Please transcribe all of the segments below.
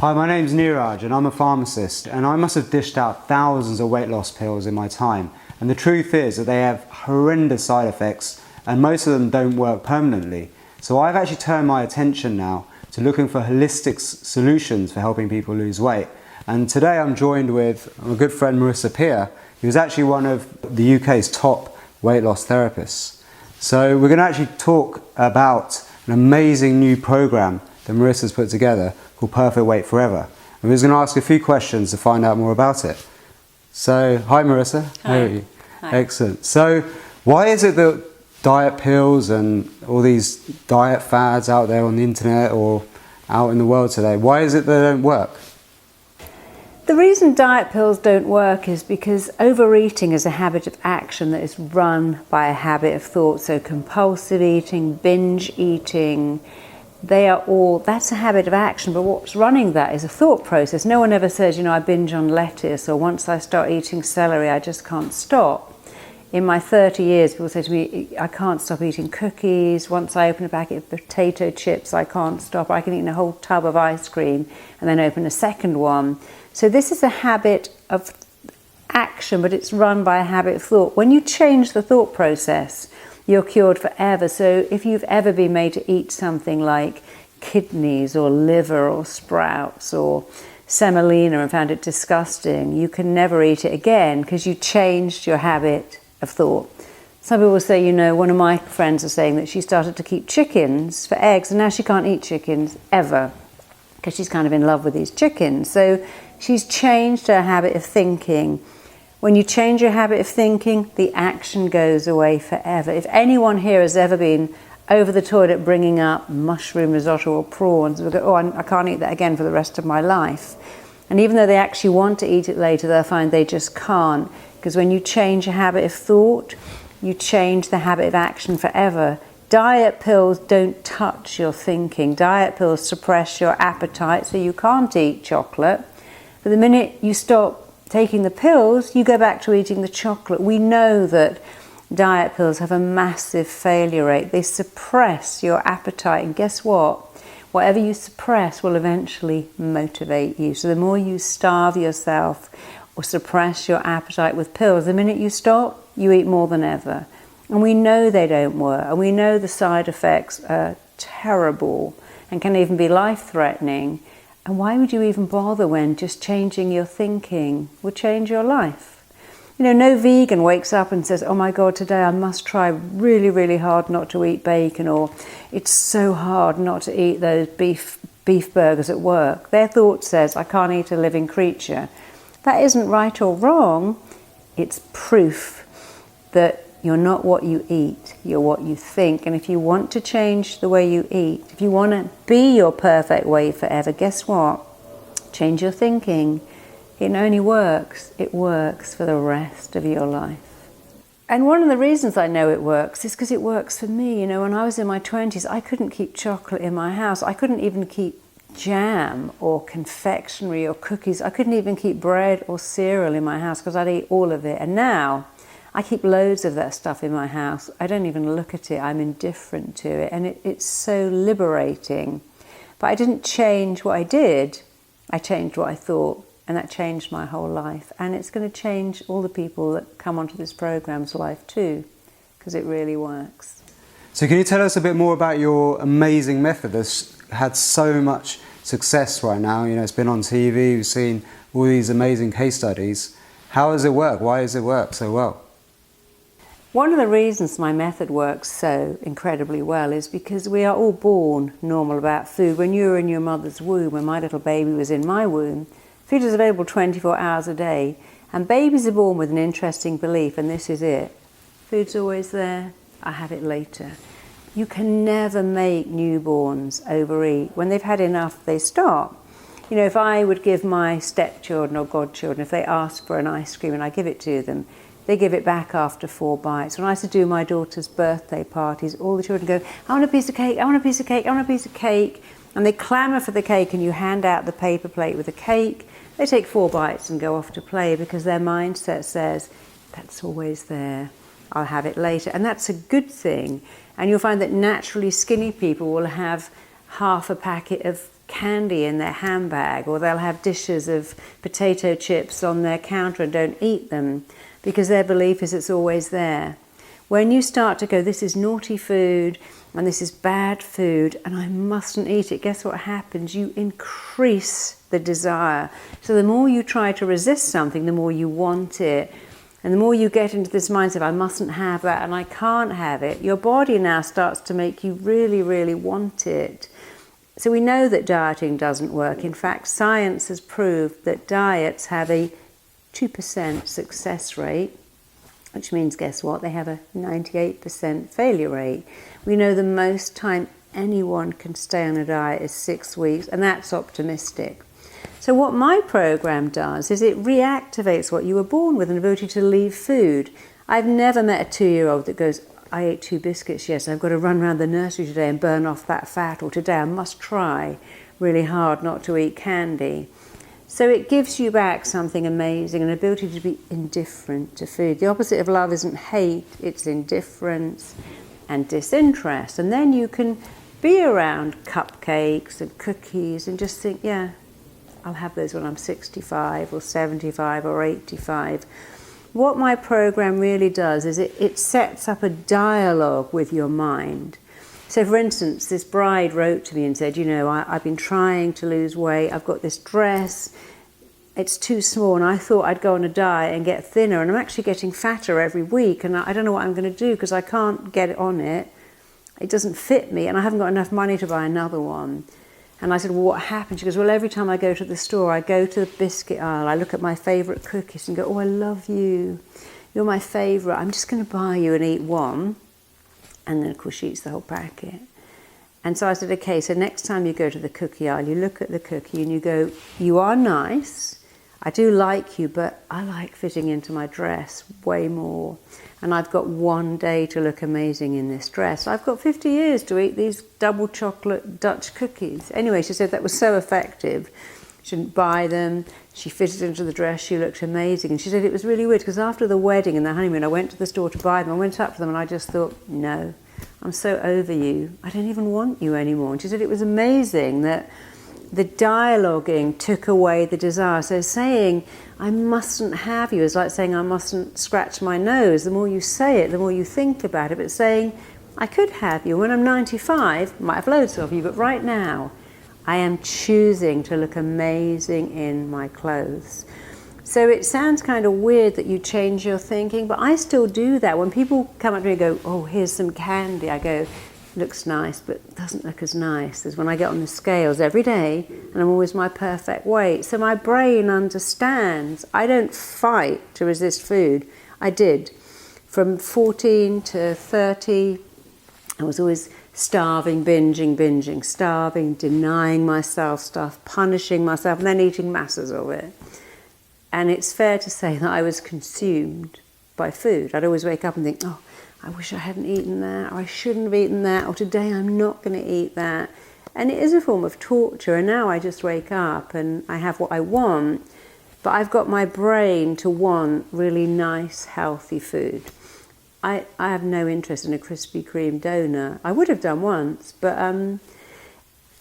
Hi, my name's Niraj and I'm a pharmacist, and I must have dished out thousands of weight loss pills in my time, and the truth is that they have horrendous side effects and most of them don't work permanently. So I've actually turned my attention now to looking for holistic solutions for helping people lose weight. And today I'm joined with my good friend Marisa, who's actually one of the UK's top weight loss therapists. So we're going to actually talk about an amazing new program that Marisa's put together called Perfect Weight Forever. And we're just going to ask a few questions to find out more about it. So, hi Marisa. Hi. How are you? Hi. Excellent. So, why is it that diet pills and all these diet fads out there on the internet or out in the world today, why is it they don't work? The reason diet pills don't work is because overeating is a habit of action that is run by a habit of thought. So compulsive eating, binge eating, that's a habit of action, but what's running that is a thought process. No one ever says, I binge on lettuce, or once I start eating celery, I just can't stop. In my 30 years, people say to me, I can't stop eating cookies. Once I open a packet of potato chips, I can't stop. I can eat a whole tub of ice cream and then open a second one. So this is a habit of action, but it's run by a habit of thought. When you change the thought process, you're cured forever. So if you've ever been made to eat something like kidneys or liver or sprouts or semolina and found it disgusting, you can never eat it again because you changed your habit of thought. Some people say, one of my friends is saying that she started to keep chickens for eggs and now she can't eat chickens ever because she's kind of in love with these chickens. So she's changed her habit of thinking. When you change your habit of thinking, the action goes away forever. If anyone here has ever been over the toilet bringing up mushroom risotto or prawns, they'll go, I can't eat that again for the rest of my life. And even though they actually want to eat it later, they'll find they just can't. Because when you change a habit of thought, you change the habit of action forever. Diet pills don't touch your thinking. Diet pills suppress your appetite, so you can't eat chocolate. But the minute you stop taking the pills, you go back to eating the chocolate. We know that diet pills have a massive failure rate. They suppress your appetite, and guess what? Whatever you suppress will eventually motivate you. So the more you starve yourself or suppress your appetite with pills, the minute you stop, you eat more than ever. And we know they don't work, and we know the side effects are terrible and can even be life-threatening. And why would you even bother when just changing your thinking would change your life? No vegan wakes up and says, oh my God, today I must try really, really hard not to eat bacon, or it's so hard not to eat those beef burgers at work. Their thought says, I can't eat a living creature. That isn't right or wrong. It's proof that you're not what you eat, you're what you think. And if you want to change the way you eat, if you want to be your perfect weight forever, guess what? Change your thinking. It only works. It works for the rest of your life. And one of the reasons I know it works is because it works for me. When I was in my 20s, I couldn't keep chocolate in my house. I couldn't even keep jam or confectionery or cookies. I couldn't even keep bread or cereal in my house because I'd eat all of it. And now I keep loads of that stuff in my house. I don't even look at it. I'm indifferent to it. And it's so liberating. But I didn't change what I did. I changed what I thought. And that changed my whole life. And it's going to change all the people that come onto this program's life too. Because it really works. So can you tell us a bit more about your amazing method that's had so much success right now? It's been on TV, we've seen all these amazing case studies. How does it work? Why does it work so well? One of the reasons my method works so incredibly well is because we are all born normal about food. When you were in your mother's womb, when my little baby was in my womb, food is available 24 hours a day. And babies are born with an interesting belief, and this is it. Food's always there, I'll have it later. You can never make newborns overeat. When they've had enough, they stop. If I would give my stepchildren or godchildren, if they ask for an ice cream and I give it to them, they give it back after 4 bites. When I used to do my daughter's birthday parties, all the children go, I want a piece of cake, I want a piece of cake, I want a piece of cake. And they clamour for the cake, and you hand out the paper plate with the cake. They take 4 bites and go off to play because their mindset says, that's always there, I'll have it later. And that's a good thing. And you'll find that naturally skinny people will have half a packet of candy in their handbag, or they'll have dishes of potato chips on their counter and don't eat them because their belief is it's always there. When you start to go, this is naughty food and this is bad food and I mustn't eat it, guess what happens? You increase the desire. So the more you try to resist something, the more you want it. And the more you get into this mindset, I mustn't have that and I can't have it, your body now starts to make you really, really want it. So we know that dieting doesn't work. In fact, science has proved that diets have a 2% success rate, which means, guess what? They have a 98% failure rate. We know the most time anyone can stay on a diet is 6 weeks, and that's optimistic. So what my program does is it reactivates what you were born with, an ability to leave food. I've never met a 2-year-old that goes, I ate 2 biscuits, yes, I've got to run around the nursery today and burn off that fat, or today I must try really hard not to eat candy. So it gives you back something amazing, an ability to be indifferent to food. The opposite of love isn't hate, it's indifference and disinterest. And then you can be around cupcakes and cookies and just think, yeah, I'll have those when I'm 65 or 75 or 85. What my program really does is it sets up a dialogue with your mind. So for instance, this bride wrote to me and said, you know, I've been trying to lose weight, I've got this dress, it's too small, and I thought I'd go on a diet and get thinner, and I'm actually getting fatter every week, and I don't know what I'm going to do because I can't get it on it. It doesn't fit me, and I haven't got enough money to buy another one. And I said, well, what happened? She goes, well, every time I go to the store, I go to the biscuit aisle, I look at my favourite cookies and go, oh, I love you. You're my favourite. I'm just going to buy you and eat one. And then, of course, she eats the whole packet. And so I said, okay, so next time you go to the cookie aisle, you look at the cookie and you go, you are nice. I do like you, but I like fitting into my dress way more. And I've got one day to look amazing in this dress. I've got 50 years to eat these double chocolate Dutch cookies. Anyway, she said that was so effective. She didn't buy them. She fitted into the dress. She looked amazing. And she said it was really weird because after the wedding and the honeymoon, I went to the store to buy them. I went up to them and I just thought, no, I'm so over you. I don't even want you anymore. And she said it was amazing that the dialoguing took away the desire. So saying, I mustn't have you, is like saying I mustn't scratch my nose. The more you say it, the more you think about it. But saying, I could have you. When I'm 95, I might have loads of you, but right now, I am choosing to look amazing in my clothes. So it sounds kind of weird that you change your thinking, but I still do that. When people come up to me and go, oh, here's some candy, I go, looks nice, but doesn't look as nice as when I get on the scales every day and I'm always my perfect weight. So my brain understands. I don't fight to resist food. I did. From 14 to 30, I was always starving, binging, starving, denying myself stuff, punishing myself, and then eating masses of it. And it's fair to say that I was consumed by food. I'd always wake up and think, oh, I wish I hadn't eaten that, or I shouldn't have eaten that, or today I'm not going to eat that. And it is a form of torture, and now I just wake up and I have what I want, but I've got my brain to want really nice, healthy food. I have no interest in a Krispy Kreme donut. I would have done once, but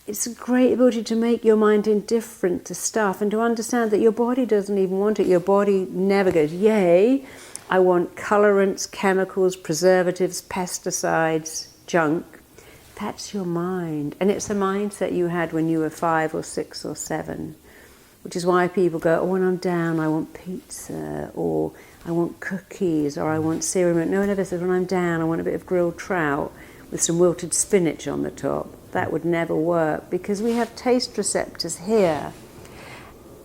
it's a great ability to make your mind indifferent to stuff and to understand that your body doesn't even want it. Your body never goes, yay, I want colorants, chemicals, preservatives, pesticides, junk. That's your mind. And it's a mindset you had when you were 5 or 6 or 7, which is why people go, oh, when I'm down, I want pizza, or I want cookies, or I want cereal. No one ever says, when I'm down, I want a bit of grilled trout with some wilted spinach on the top. That would never work because we have taste receptors here.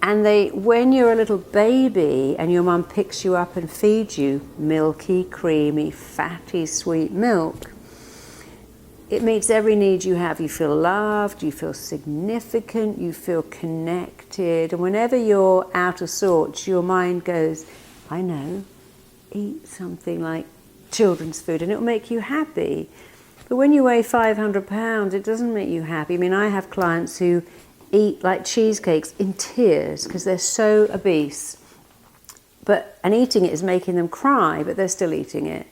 And when you're a little baby and your mum picks you up and feeds you milky, creamy, fatty, sweet milk, it meets every need you have. You feel loved, you feel significant, you feel connected. And whenever you're out of sorts, your mind goes, I know, eat something like children's food and it'll make you happy. But when you weigh 500 pounds, it doesn't make you happy. I mean, I have clients who eat like cheesecakes in tears because they're so obese. And eating it is making them cry, but they're still eating it.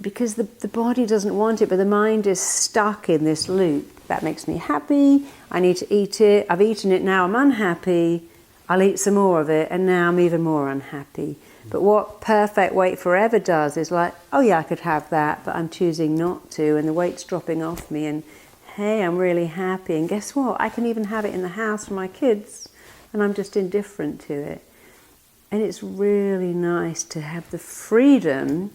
Because the body doesn't want it, but the mind is stuck in this loop. that makes me happy, I need to eat it, I've eaten it, now I'm unhappy, I'll eat some more of it, and now I'm even more unhappy. But what perfect weight forever does is like, oh yeah, I could have that, but I'm choosing not to, and the weight's dropping off me, and hey, I'm really happy, and guess what? I can even have it in the house for my kids, and I'm just indifferent to it. And it's really nice to have the freedom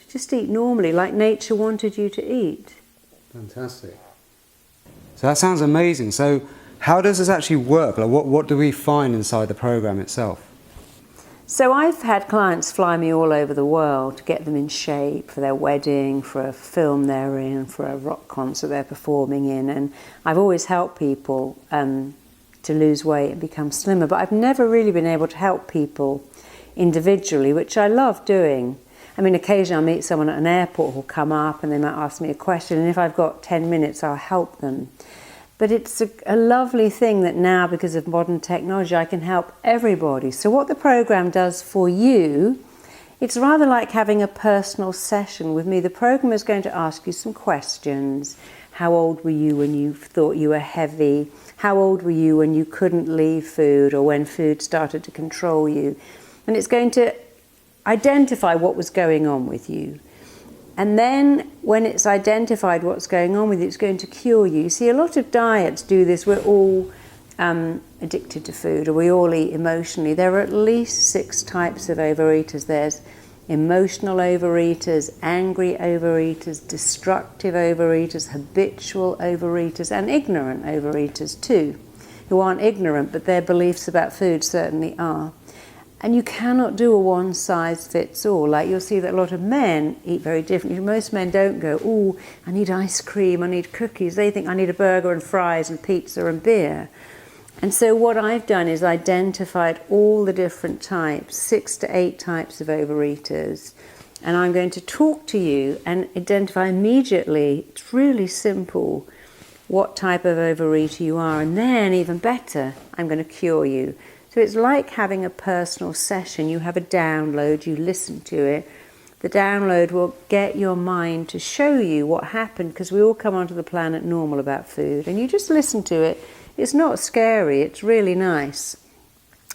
to just eat normally, like nature wanted you to eat. Fantastic. So that sounds amazing. So how does this actually work? Like what do we find inside the program itself? So I've had clients fly me all over the world to get them in shape for their wedding, for a film they're in, for a rock concert they're performing in. And I've always helped people to lose weight and become slimmer. But I've never really been able to help people individually, which I love doing. I mean, occasionally I'll meet someone at an airport who'll come up and they might ask me a question. And if I've got 10 minutes, I'll help them. But it's a lovely thing that now, because of modern technology, I can help everybody. So what the program does for you, it's rather like having a personal session with me. The program is going to ask you some questions. How old were you when you thought you were heavy? How old were you when you couldn't leave food, or when food started to control you? And it's going to identify what was going on with you. And then when it's identified what's going on with you, it's going to cure you. You see, a lot of diets do this. We're all addicted to food, or we all eat emotionally. There are at least 6 types of overeaters. There's emotional overeaters, angry overeaters, destructive overeaters, habitual overeaters, and ignorant overeaters too, who aren't ignorant, but their beliefs about food certainly are. And you cannot do a one-size-fits-all. Like, you'll see that a lot of men eat very differently. Most men don't go, oh, I need ice cream, I need cookies. They think I need a burger and fries and pizza and beer. And so what I've done is identified all the different types, 6 to 8 types of overeaters. And I'm going to talk to you and identify immediately, it's really simple, what type of overeater you are. And then, even better, I'm going to cure you. So it's like having a personal session. You have a download, you listen to it. The download will get your mind to show you what happened, because we all come onto the planet normal about food. And you just listen to it. It's not scary, it's really nice.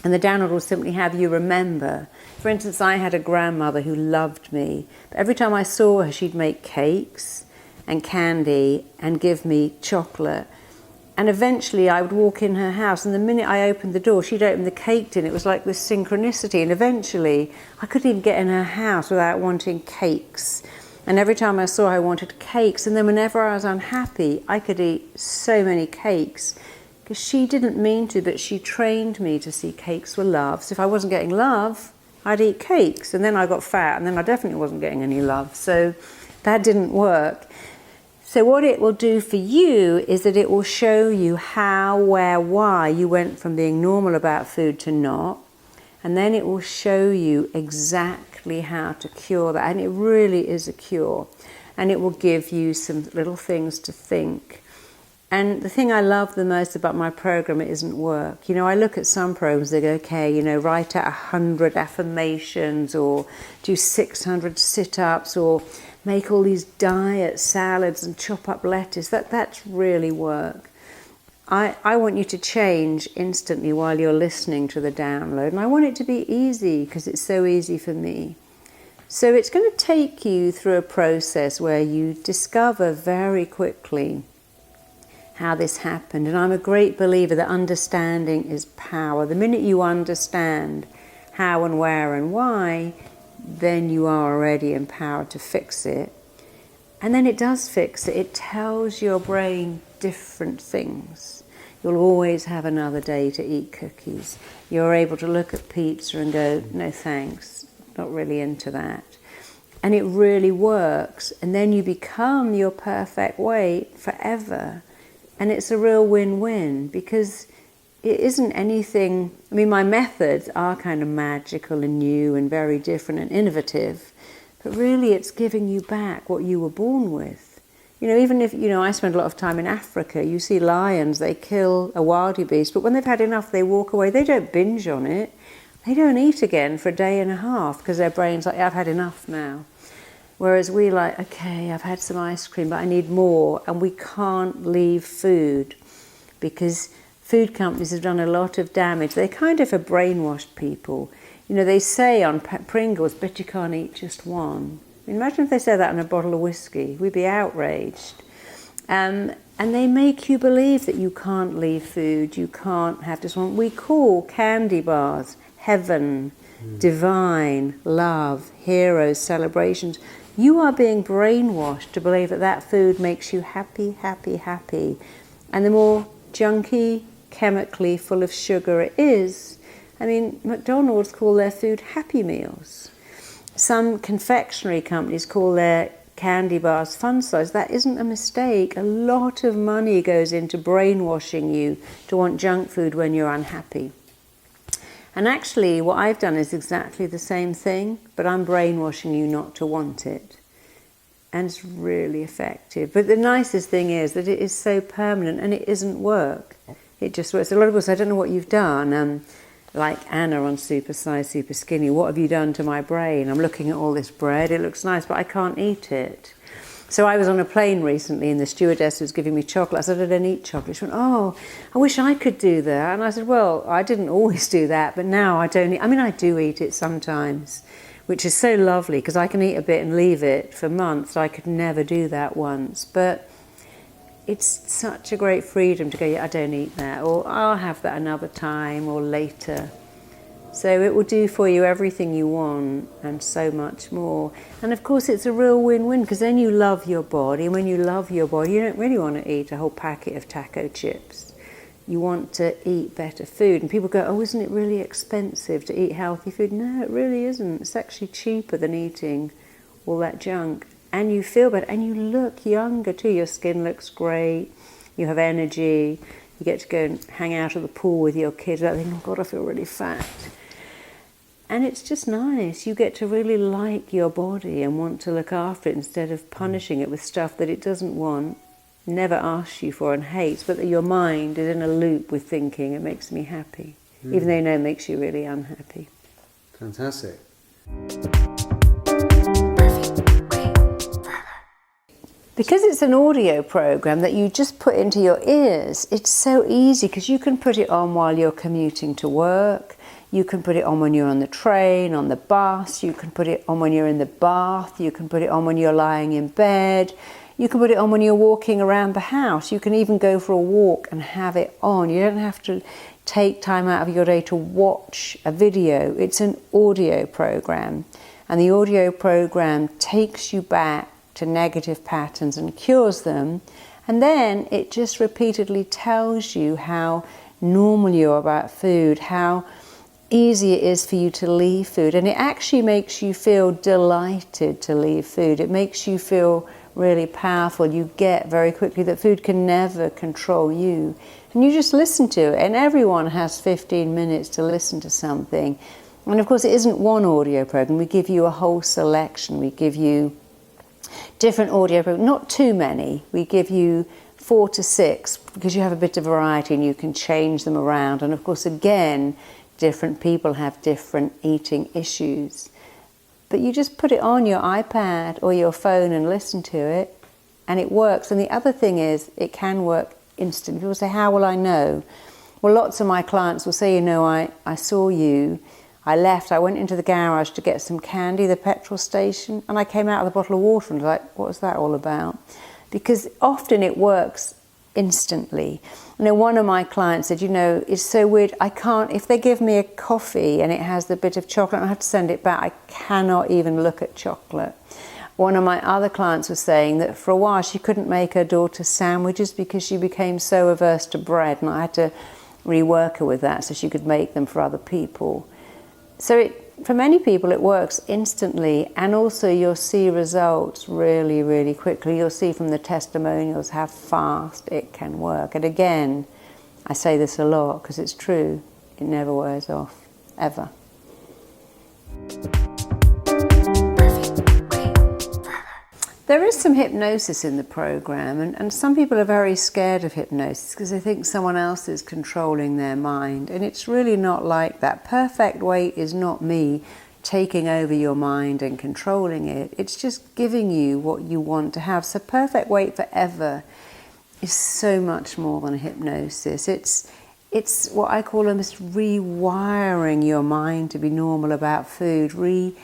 And the download will simply have you remember. For instance, I had a grandmother who loved me. But every time I saw her, she'd make cakes and candy and give me chocolate. And eventually I would walk in her house, and the minute I opened the door, she'd open the cake tin. It was like this synchronicity. And eventually I couldn't even get in her house without wanting cakes. And every time I saw her, I wanted cakes. And then whenever I was unhappy, I could eat so many cakes, because she didn't mean to, but she trained me to see cakes were love. So if I wasn't getting love, I'd eat cakes. And then I got fat, and then I definitely wasn't getting any love. So that didn't work. So what it will do for you is that it will show you how, where, why you went from being normal about food to not. And then it will show you exactly how to cure that. And it really is a cure. And it will give you some little things to think. And the thing I love the most about my program, it isn't work. You know, I look at some programs, they go, okay, you know, write out 100 affirmations, or do 600 sit-ups, or make all these diet salads and chop up lettuce. That's really work. I want you to change instantly while you're listening to the download. And I want it to be easy, because it's so easy for me. So it's going to take you through a process where you discover very quickly how this happened. And I'm a great believer that understanding is power. The minute you understand how and where and why, then you are already empowered to fix it. And then it does fix it. It tells your brain different things. You'll always have another day to eat cookies. You're able to look at pizza and go, no thanks, not really into that. And it really works. And then you become your perfect weight forever. And it's a real win-win, because it isn't anything. I mean, my methods are kind of magical and new and very different and innovative, but really it's giving you back what you were born with. You know, even if, you know, I spend a lot of time in Africa, you see lions, they kill a wildebeest, but when they've had enough, they walk away. They don't binge on it. They don't eat again for a day and a half, because their brain's like, I've had enough now. Whereas we like, okay, I've had some ice cream, but I need more, and we can't leave food because food companies have done a lot of damage. They kind of have brainwashed people. You know, they say on Pringles, but you can't eat just one. I mean, imagine if they said that on a bottle of whiskey. We'd be outraged. And they make you believe that you can't leave food, you can't have just one. We call candy bars heaven, divine, love, heroes, celebrations. You are being brainwashed to believe that that food makes you happy, happy, happy. And the more junky, chemically full of sugar it is, I mean, McDonald's call their food Happy Meals. Some confectionery companies call their candy bars fun size. That isn't a mistake. A lot of money goes into brainwashing you to want junk food when you're unhappy. And actually, what I've done is exactly the same thing, but I'm brainwashing you not to want it. And it's really effective. But the nicest thing is that it is so permanent and it isn't work. It just works. A lot of people say, I don't know what you've done. Like Anna on Super Size, Super Skinny, what have you done to my brain? I'm looking at all this bread, it looks nice, but I can't eat it. So I was on a plane recently and the stewardess was giving me chocolate. I said, I don't eat chocolate. She went, oh, I wish I could do that. And I said, well, I didn't always do that, but now I don't eat. I mean, I do eat it sometimes, which is so lovely because I can eat a bit and leave it for months. I could never do that once. But it's such a great freedom to go, yeah, I don't eat that, or I'll have that another time or later. So it will do for you everything you want and so much more. And of course it's a real win-win because then you love your body, and when you love your body you don't really want to eat a whole packet of taco chips. You want to eat better food. And people go, oh, isn't it really expensive to eat healthy food? No, it really isn't. It's actually cheaper than eating all that junk. And you feel better, and you look younger too. Your skin looks great, you have energy, you get to go and hang out at the pool with your kids without thinking, oh God, I feel really fat. And it's just nice. You get to really like your body and want to look after it instead of punishing it with stuff that it doesn't want, never asks you for and hates, but that your mind is in a loop with thinking, it makes me happy, even though you know it makes you really unhappy. Fantastic. Because it's an audio program that you just put into your ears, it's so easy because you can put it on while you're commuting to work, you can put it on when you're on the train, on the bus, you can put it on when you're in the bath, you can put it on when you're lying in bed, you can put it on when you're walking around the house, you can even go for a walk and have it on. You don't have to take time out of your day to watch a video. It's an audio program, and the audio program takes you back to negative patterns and cures them, and then it just repeatedly tells you how normal you are about food, how easy it is for you to leave food, and it actually makes you feel delighted to leave food. It makes you feel really powerful. You get very quickly that food can never control you, and you just listen to it, and everyone has 15 minutes to listen to something. And of course it isn't one audio program, we give you a whole selection, we give you different audio programs, not too many. We give you 4 to 6 because you have a bit of variety and you can change them around. And of course, again, different people have different eating issues. But you just put it on your iPad or your phone and listen to it, and it works. And the other thing is, it can work instantly. People say, how will I know? Well, lots of my clients will say, you know, I saw you. I left, I went into the garage to get some candy, the petrol station, and I came out with a bottle of water and was like, what was that all about? Because often it works instantly. You know, one of my clients said, you know, it's so weird, I can't, if they give me a coffee and it has the bit of chocolate, I have to send it back, I cannot even look at chocolate. One of my other clients was saying that for a while she couldn't make her daughter sandwiches because she became so averse to bread, and I had to rework her with that so she could make them for other people. So for many people it works instantly, and also you'll see results really, really quickly. You'll see from the testimonials how fast it can work. And again, I say this a lot because it's true, it never wears off, ever. There is some hypnosis in the program, and some people are very scared of hypnosis because they think someone else is controlling their mind, and it's really not like that. Perfect weight is not me. taking over your mind and controlling it. It's just giving you what you want to have. So Perfect Weight Forever is so much more than hypnosis. It's what I call almost rewiring your mind to be normal about food, reprogramming,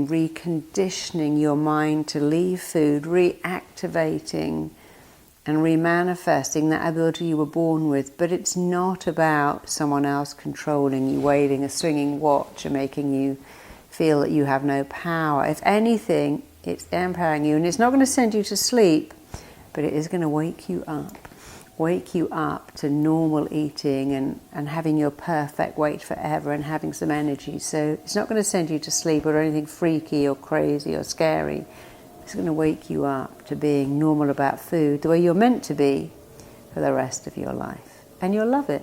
reconditioning your mind to leave food, reactivating and remanifesting that ability you were born with. But it's not about someone else controlling you, waving a swinging watch and making you feel that you have no power. If anything, it's empowering you, and it's not going to send you to sleep, but it is going to wake you up to normal eating and having your perfect weight forever and having some energy. So it's not going to send you to sleep or anything freaky or crazy or scary. It's going to wake you up to being normal about food, the way you're meant to be for the rest of your life. And you'll love it.